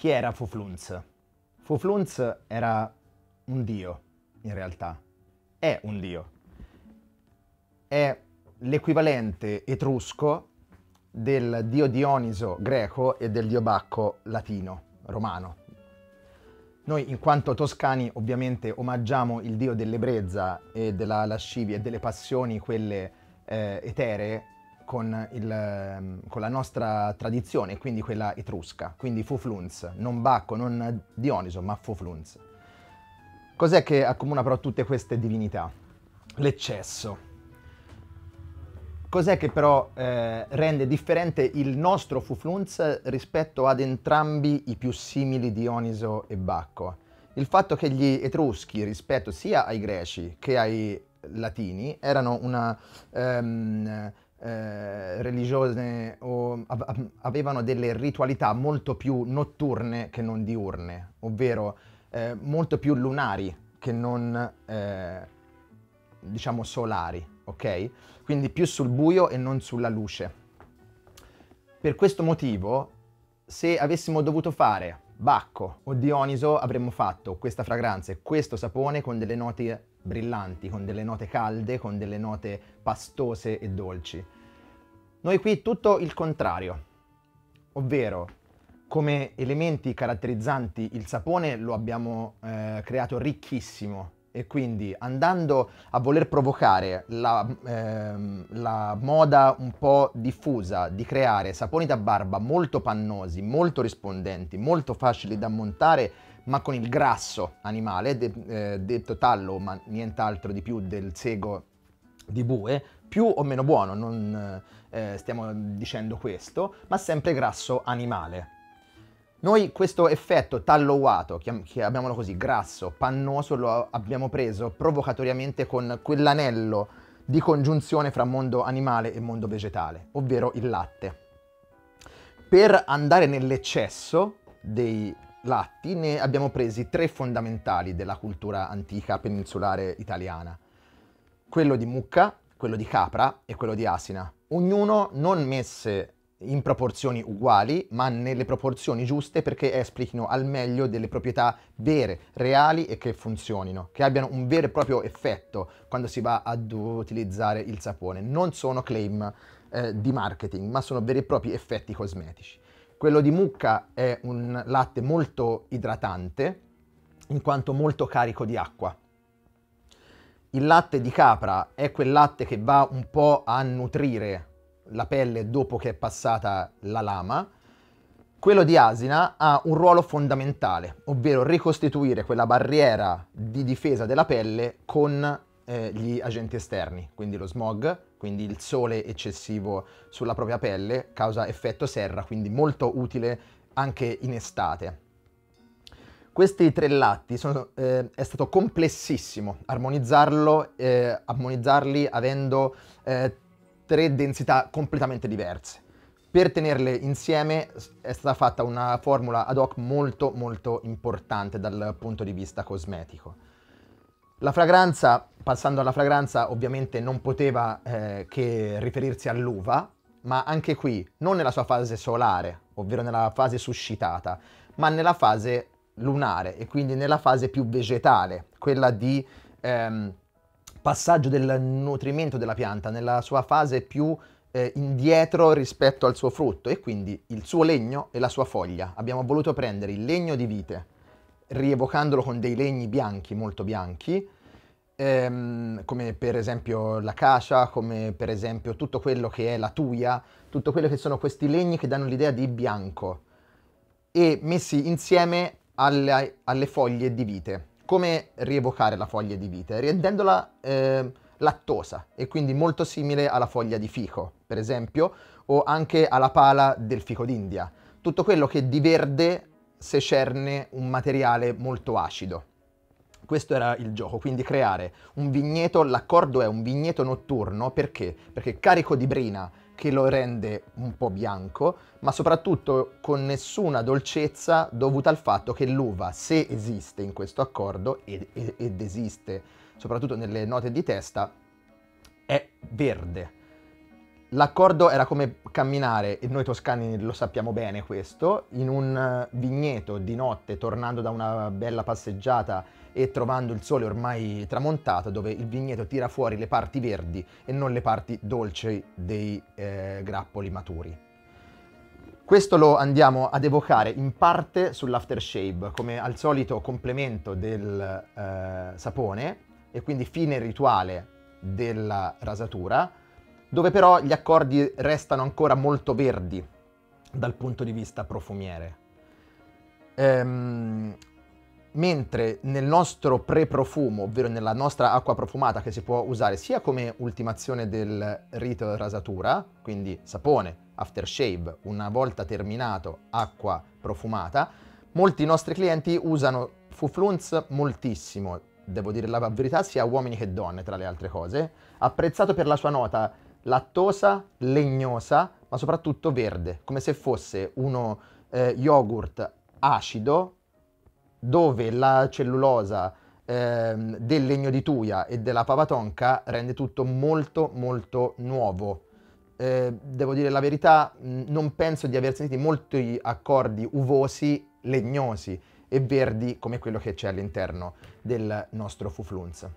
Chi era Fuflunz? Fuflunz era un dio, in realtà. È un dio. È l'equivalente etrusco del dio Dioniso greco e del dio Bacco latino, romano. Noi, in quanto toscani, ovviamente omaggiamo il dio dell'ebbrezza e della lascivia e delle passioni, quelle eteree, con la nostra tradizione, quindi quella etrusca. Quindi Fuflunz, non Bacco, non Dioniso, ma Fuflunz. Cos'è che accomuna però tutte queste divinità? L'eccesso. Cos'è che però rende differente il nostro Fuflunz rispetto ad entrambi i più simili Dioniso e Bacco? Il fatto che gli Etruschi, rispetto sia ai Greci che ai Latini, erano una religione o avevano delle ritualità molto più notturne che non diurne, ovvero molto più lunari che non diciamo solari, ok? Quindi più sul buio e non sulla luce. Per questo motivo, se avessimo dovuto fare Bacco o Dioniso, avremmo fatto questa fragranza e questo sapone con delle note brillanti, con delle note calde, con delle note pastose e dolci. Noi qui tutto il contrario, ovvero come elementi caratterizzanti il sapone lo abbiamo creato ricchissimo e quindi andando a voler provocare la moda un po' diffusa di creare saponi da barba molto pannosi, molto rispondenti, molto facili da montare, ma con il grasso animale, detto tallo, ma nient'altro di più del sego di bue, più o meno buono, non stiamo dicendo questo, ma sempre grasso animale. Noi questo effetto tallowato, chiamiamolo così, grasso, pannoso, lo abbiamo preso provocatoriamente con quell'anello di congiunzione fra mondo animale e mondo vegetale, ovvero il latte. Per andare nell'eccesso dei latti ne abbiamo presi tre fondamentali della cultura antica peninsulare italiana. Quello di mucca, quello di capra e quello di asina. Ognuno non messe in proporzioni uguali, ma nelle proporzioni giuste perché esplichino al meglio delle proprietà vere, reali e che funzionino, che abbiano un vero e proprio effetto quando si va ad utilizzare il sapone. Non sono claim di marketing, ma sono veri e propri effetti cosmetici. Quello di mucca è un latte molto idratante, in quanto molto carico di acqua. Il latte di capra è quel latte che va un po' a nutrire la pelle dopo che è passata la lama. Quello di asina ha un ruolo fondamentale, ovvero ricostituire quella barriera di difesa della pelle con gli agenti esterni, quindi lo smog, quindi il sole eccessivo sulla propria pelle, causa effetto serra, quindi molto utile anche in estate. Questi tre latti è stato complessissimo armonizzarli avendo tre densità completamente diverse. Per tenerle insieme è stata fatta una formula ad hoc molto molto importante dal punto di vista cosmetico. La fragranza, passando alla fragranza, ovviamente non poteva che riferirsi all'uva, ma anche qui non nella sua fase solare, ovvero nella fase suscitata, ma nella fase lunare e quindi nella fase più vegetale, quella di passaggio del nutrimento della pianta nella sua fase più indietro rispetto al suo frutto e quindi il suo legno e la sua foglia. Abbiamo voluto prendere il legno di vite, rievocandolo con dei legni bianchi, molto bianchi, come per esempio l'acacia, come per esempio tutto quello che è la tuia, tutto quello che sono questi legni che danno l'idea di bianco, e messi insieme alle foglie di vite. Come rievocare la foglia di vite? Rendendola lattosa e quindi molto simile alla foglia di fico, per esempio, o anche alla pala del fico d'India. Tutto quello che di verde secerne un materiale molto acido. Questo era il gioco, quindi creare un vigneto, l'accordo è un vigneto notturno, perché? Perché carico di brina, che lo rende un po' bianco, ma soprattutto con nessuna dolcezza dovuta al fatto che l'uva, se esiste in questo accordo, ed esiste soprattutto nelle note di testa, è verde. L'accordo era come camminare, e noi toscani lo sappiamo bene questo, in un vigneto di notte, tornando da una bella passeggiata e trovando il sole ormai tramontato, dove il vigneto tira fuori le parti verdi e non le parti dolci dei grappoli maturi. Questo lo andiamo ad evocare in parte sull'aftershave, come al solito complemento del sapone, e quindi fine rituale della rasatura, dove però gli accordi restano ancora molto verdi dal punto di vista profumiere. Mentre nel nostro pre-profumo, ovvero nella nostra acqua profumata, che si può usare sia come ultimazione del rito di rasatura, quindi sapone, aftershave, una volta terminato acqua profumata, molti nostri clienti usano Fuflunz moltissimo, devo dire la verità, sia uomini che donne tra le altre cose, apprezzato per la sua nota lattosa, legnosa, ma soprattutto verde, come se fosse uno yogurt acido dove la cellulosa del legno di tuia e della pava tonka rende tutto molto molto nuovo. Devo dire la verità, non penso di aver sentito molti accordi uvosi, legnosi e verdi come quello che c'è all'interno del nostro Fuflunz.